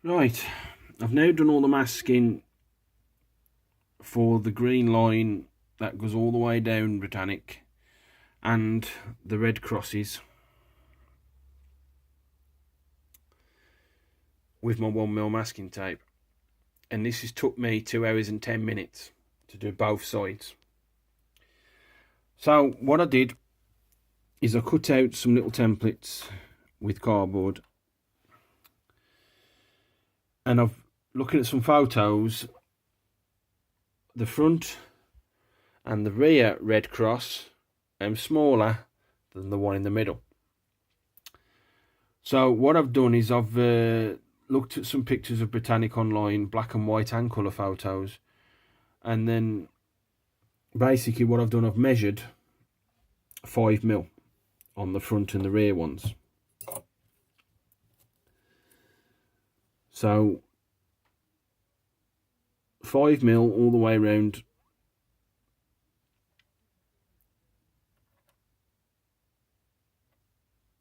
Right, I've now done all the masking for the green line that goes all the way down Britannic and the red crosses with my 1mm masking tape, and this has took me 2 hours and 10 minutes to do both sides. So what I did is I cut out some little templates with cardboard, and I've looking at some photos. The front and the rear red cross smaller than the one in the middle. So what I've done is I've looked at some pictures of Britannic online, black and white and colour photos, and then basically what I've done, I've measured 5mm on the front and the rear ones. So 5mm all the way around,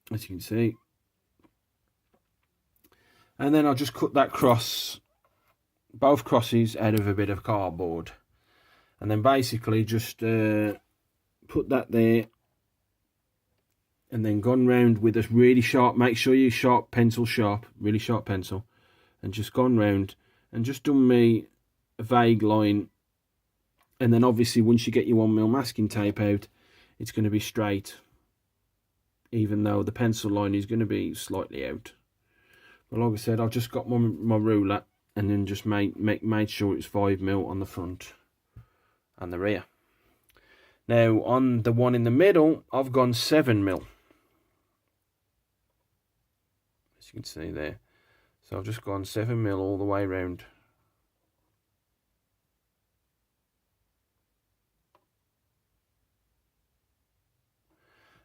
as you can see, and then I'll just cut that cross, both crosses, out of a bit of cardboard, and then basically just put that there, and then gone round with a really sharp, make sure you sharp pencil, really sharp pencil, and just gone round and just done me a vague line. And then obviously once you get your 1mm masking tape out, it's going to be straight, even though the pencil line is going to be slightly out. But like I said, I've just got my ruler and then just made sure it's 5mm on the front and the rear. Now on the one in the middle, I've gone 7mm, as you can see there. So I've just gone 7mm all the way around.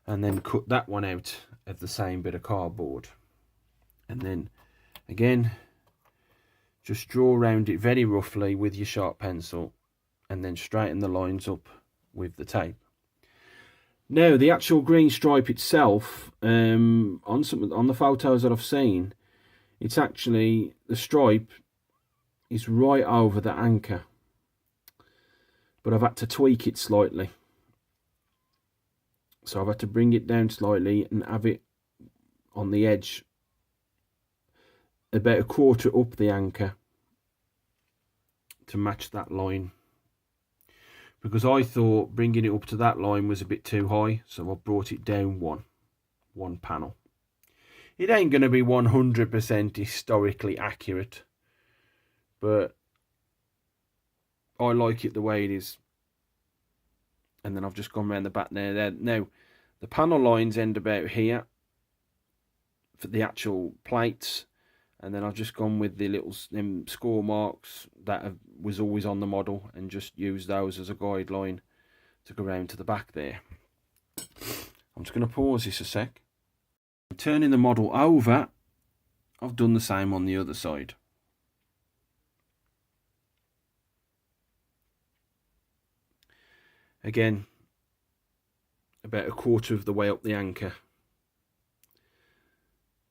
And then cut that one out of the same bit of cardboard. And then again, just draw around it very roughly with your sharp pencil, and then straighten the lines up with the tape. Now the actual green stripe itself, on the photos that I've seen, it's actually, the stripe is right over the anchor, but I've had to tweak it slightly. So I've had to bring it down slightly and have it on the edge about a quarter up the anchor to match that line, because I thought bringing it up to that line was a bit too high, so I brought it down one panel. It ain't going to be 100% historically accurate, but I like it the way it is. And then I've just gone around the back there. Now the panel lines end about here for the actual plates, and then I've just gone with the little score marks that was always on the model and just used those as a guideline to go around to the back there. I'm just going to pause this a sec. Turning the model over, I've done the same on the other side. Again, about a quarter of the way up the anchor.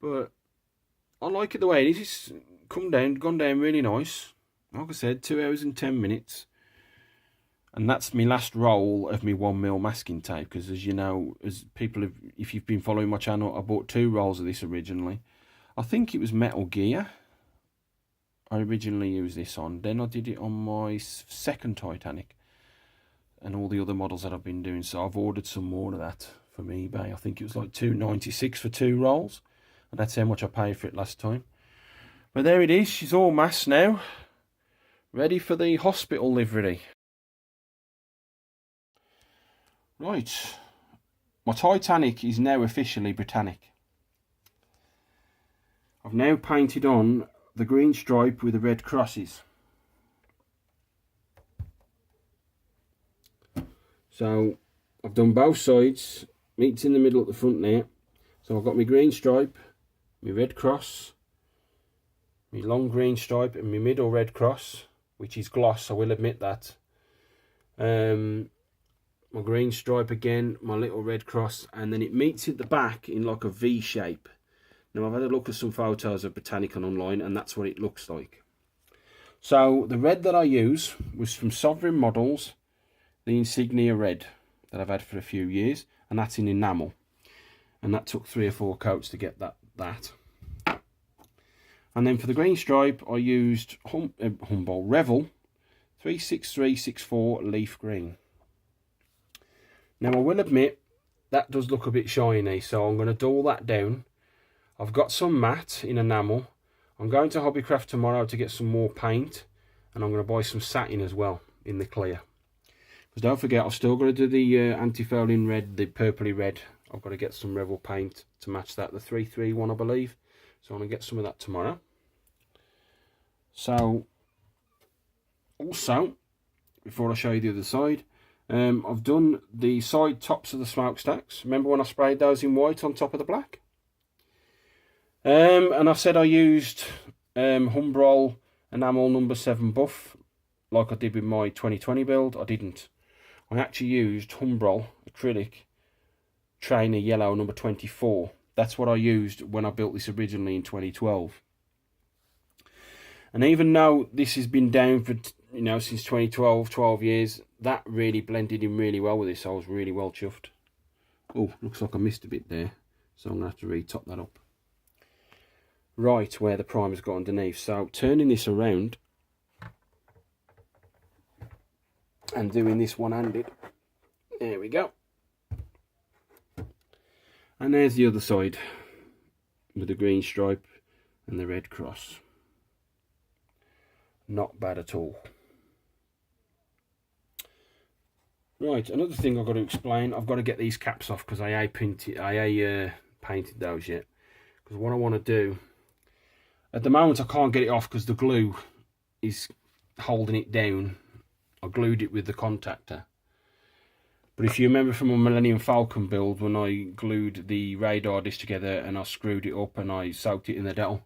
But I like it the way it is. It's gone down really nice. Like I said, 2 hours and 10 minutes. And that's my last roll of my 1mm masking tape, because as you know, as people have, if you've been following my channel, I bought 2 rolls of this originally. I think it was Metal Gear I originally used this on. Then I did it on my second Titanic and all the other models that I've been doing. So I've ordered some more of that from eBay. I think it was like $2.96 for 2 rolls. And that's how much I paid for it last time. But there it is. She's all masked now, ready for the hospital livery. Right, my Titanic is now officially Britannic. I've now painted on the green stripe with the red crosses. So I've done both sides, meets in the middle at the front there. So I've got my green stripe, my red cross, my long green stripe, and my middle red cross, which is gloss, I will admit that. My green stripe again, my little red cross, and then it meets at the back in like a V shape. Now I've had a look at some photos of Britannic online, and that's what it looks like. So the red that I use was from Sovereign Models, the Insignia Red, that I've had for a few years, and that's in enamel. And that took 3 or 4 coats to get that. And then for the green stripe, I used Humbrol Revell 36364 leaf green. Now I will admit that does look a bit shiny, so I'm going to dull that down. I've got some matte in enamel. I'm going to Hobbycraft tomorrow to get some more paint, and I'm going to buy some satin as well in the clear. Because don't forget, I've still got to do the anti-fouling red, the purpley red. I've got to get some Revell paint to match that, the 331 I believe. So I'm going to get some of that tomorrow. So, also, before I show you the other side, I've done the side tops of the smokestacks. Remember when I sprayed those in white on top of the black? And I said I used Humbrol enamel number 7 buff, like I did with my 2020 build. I didn't. I actually used Humbrol acrylic trainer yellow number 24. That's what I used when I built this originally in 2012. And even though this has been down for, you know, since 2012, 12 years, that really blended in really well with this. I was really well chuffed. Oh, looks like I missed a bit there, so I'm going to have to re-top that up. Right where the primer's got underneath. So turning this around and doing this one-handed. There we go. And there's the other side with the green stripe and the red cross. Not bad at all. Right, another thing I've got to explain. I've got to get these caps off because I painted those yet. Because what I want to do, at the moment I can't get it off because the glue is holding it down. I glued it with the contactor. But if you remember from my Millennium Falcon build, when I glued the radar dish together and I screwed it up and I soaked it in the Dettol,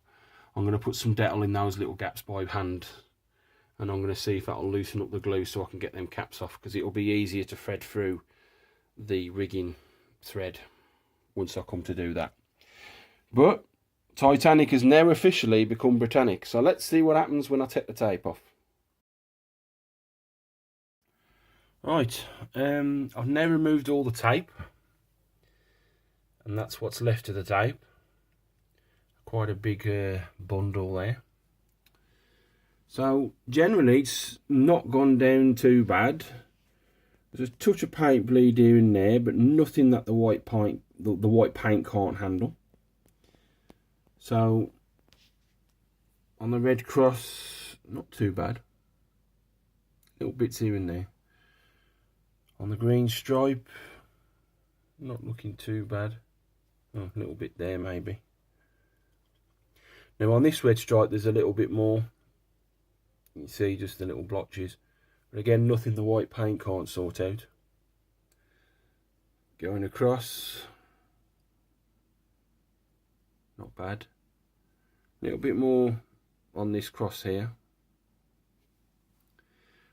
I'm going to put some Dettol in those little gaps by hand. And I'm going to see if that'll loosen up the glue so I can get them caps off, because it'll be easier to thread through the rigging thread once I come to do that. But Titanic has now officially become Britannic, so let's see what happens when I take the tape off. Right, I've now removed all the tape, and that's what's left of the tape. Quite a big bundle there. So generally it's not gone down too bad. There's a touch of paint bleed here and there, but nothing that the white paint can't handle. So on the red cross, not too bad. Little bits here and there. On the green stripe, not looking too bad. Oh, a little bit there maybe. Now on this red stripe there's a little bit more. You can see just the little blotches. But again, nothing the white paint can't sort out. Going across. Not bad. A little bit more on this cross here.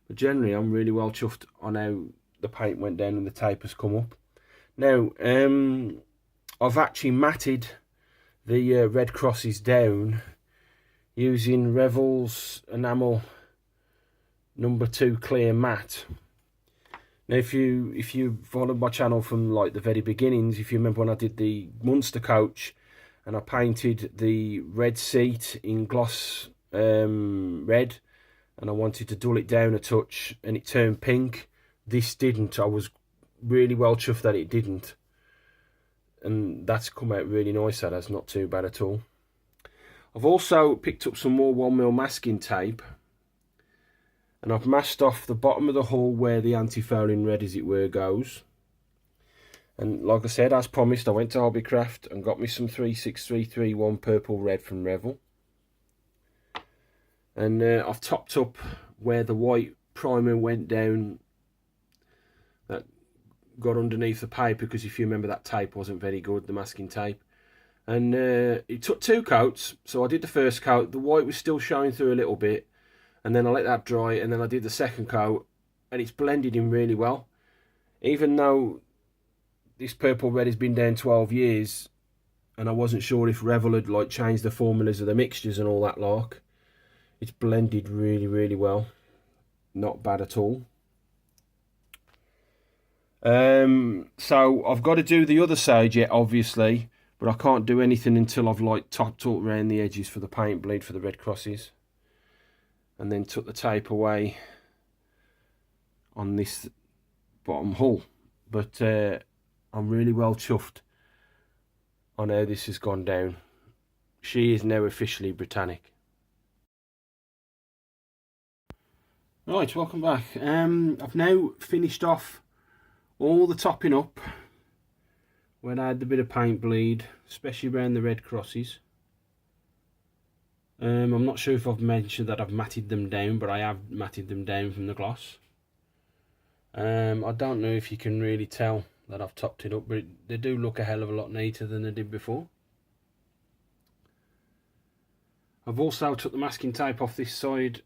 But generally I'm really well chuffed on how the paint went down and the tape has come up. Now, I've actually matted the red crosses down using Revell's enamel number 2 clear matte. Now if you followed my channel from like the very beginnings, if you remember when I did the Munster coach and I painted the red seat in gloss red, and I wanted to dull it down a touch and it turned pink, this didn't. I was really well chuffed that it didn't, and that's come out really nice. That's not too bad at all. I've also picked up some more 1mm masking tape, and I've masked off the bottom of the hull where the anti-fouling red, as it were, goes. And like I said, as promised, I went to Hobbycraft and got me some 36331 purple red from Revell. And I've topped up where the white primer went down, that got underneath the paper, because if you remember that tape wasn't very good, the masking tape. And it took 2 coats, so I did the first coat. The white was still showing through a little bit, and then I let that dry, and then I did the second coat, and it's blended in really well. Even though this purple red has been down 12 years, and I wasn't sure if Revell had like changed the formulas of the mixtures and all that lark. It's blended really, really well. Not bad at all. So I've got to do the other side yet, obviously, but I can't do anything until I've like topped up around the edges for the paint bleed for the red crosses, and then took the tape away on this bottom hull. But I'm really well chuffed on how this has gone down. She is now officially Britannic. Right, welcome back. I've now finished off all the topping up when I had a bit of paint bleed, especially around the red crosses. I'm not sure if I've mentioned that I've matted them down, but I have matted them down from the gloss. I don't know if you can really tell that I've topped it up, but they do look a hell of a lot neater than they did before. I've also took the masking tape off this side,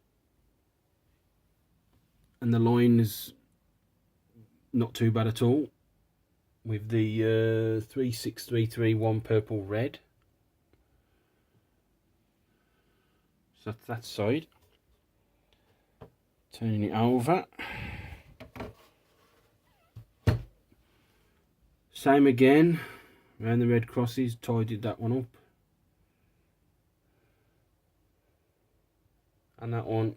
and the line is not too bad at all with the 36331 purple red. So that's that side. Turning it over. Same again, around the red crosses, tidied that one up. And that one.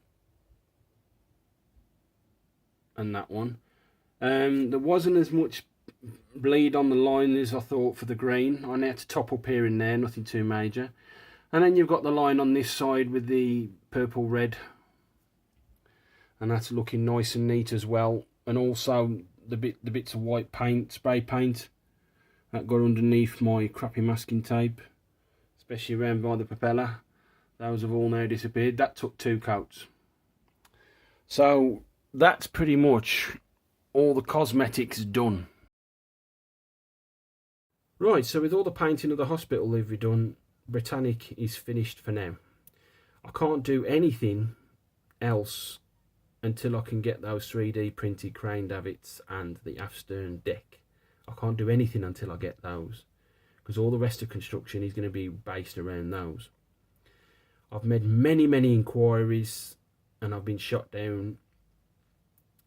And that one. There wasn't as much bleed on the line as I thought for the green. I had to top up here and there, nothing too major. And then you've got the line on this side with the purple red, and that's looking nice and neat as well. And also the bits of white paint, spray paint, that got underneath my crappy masking tape, especially around by the propeller. Those have all now disappeared. That took 2 coats. So that's pretty much all the cosmetics done. Right, so with all the painting of the hospital livery done, Britannic is finished for now. I can't do anything else until I can get those 3D printed crane davits and the aft stern deck. I can't do anything until I get those, because all the rest of construction is going to be based around those. I've made many inquiries, and I've been shot down,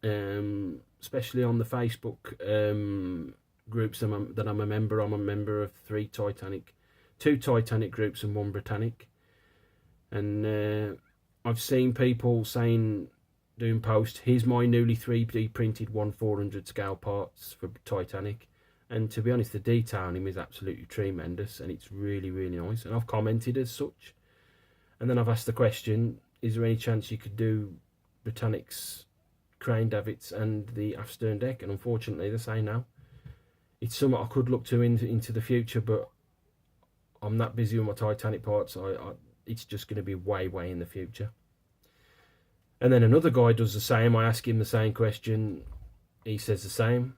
especially on the Facebook groups that I'm a member. I'm a member of 2 Titanic groups and 1 Britannic, and I've seen people saying, doing posts, here's my newly 3D printed 1/400 scale parts for Titanic, and to be honest, the detail on him is absolutely tremendous, and it's really nice, and I've commented as such. And then I've asked the question, is there any chance you could do Britannic's crane davits and the aft stern deck? And unfortunately they say no. It's something I could look to into the future, but I'm that busy with my Titanic parts, it's just going to be way in the future. And then another guy does the same. I ask him the same question, he says the same.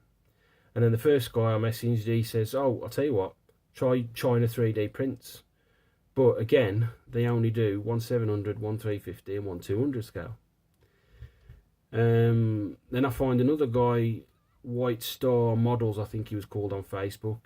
And then the first guy I messaged, he says, oh, I'll tell you what, try China 3D prints. But again, they only do 1/700, 1/350 and 1/200 scale. Then I find another guy, White Star Models, I think he was called, on Facebook,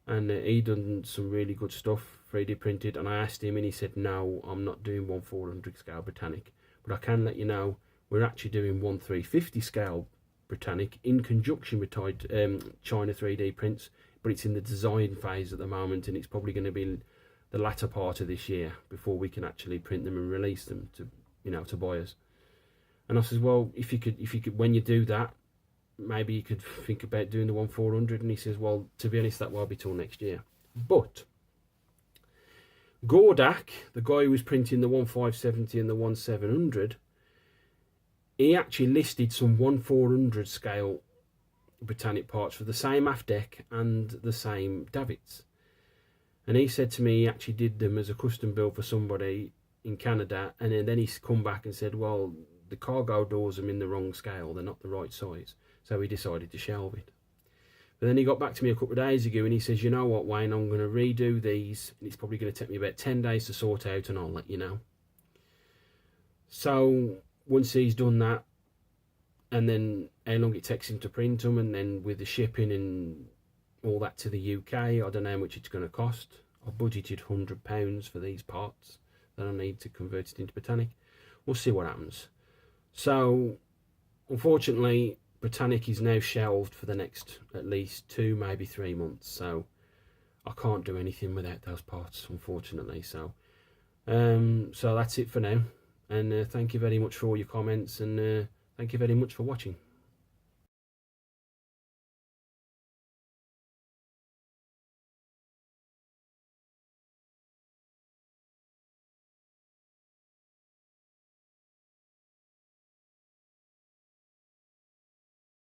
and he done some really good stuff, 3D printed. And I asked him, and he said, no, I'm not doing 1/400 scale Britannic, but I can let you know we're actually doing 1/350 scale Britannic in conjunction with China 3D prints, but it's in the design phase at the moment, and it's probably going to be the latter part of this year before we can actually print them and release them to, to buyers. And I says, well, if you could, when you do that, maybe you could think about doing the 1/400. And he says, well, to be honest, that won't be till next year. But Gordak, the guy who was printing the 1/570 and the 1/700, he actually listed some 1/400 scale Britannic parts for the same aft deck and the same davits. And he said to me he actually did them as a custom build for somebody in Canada, and then he's come back and said, well, the cargo doors are in the wrong scale, they're not the right size. So he decided to shelve it. But then he got back to me a couple of days ago and he says, you know what, Wayne, I'm going to redo these, and it's probably going to take me about 10 days to sort out, and I'll let you know. So once he's done that, and then how long it takes him to print them, and then with the shipping and all that to the UK. I don't know how much it's going to cost. I budgeted £100 for these parts that I need to convert it into Britannic. We'll see what happens. So unfortunately, Britannic is now shelved for the next at least 2, maybe 3 months. So I can't do anything without those parts, unfortunately. So so that's it for now. And thank you very much for all your comments, and thank you very much for watching.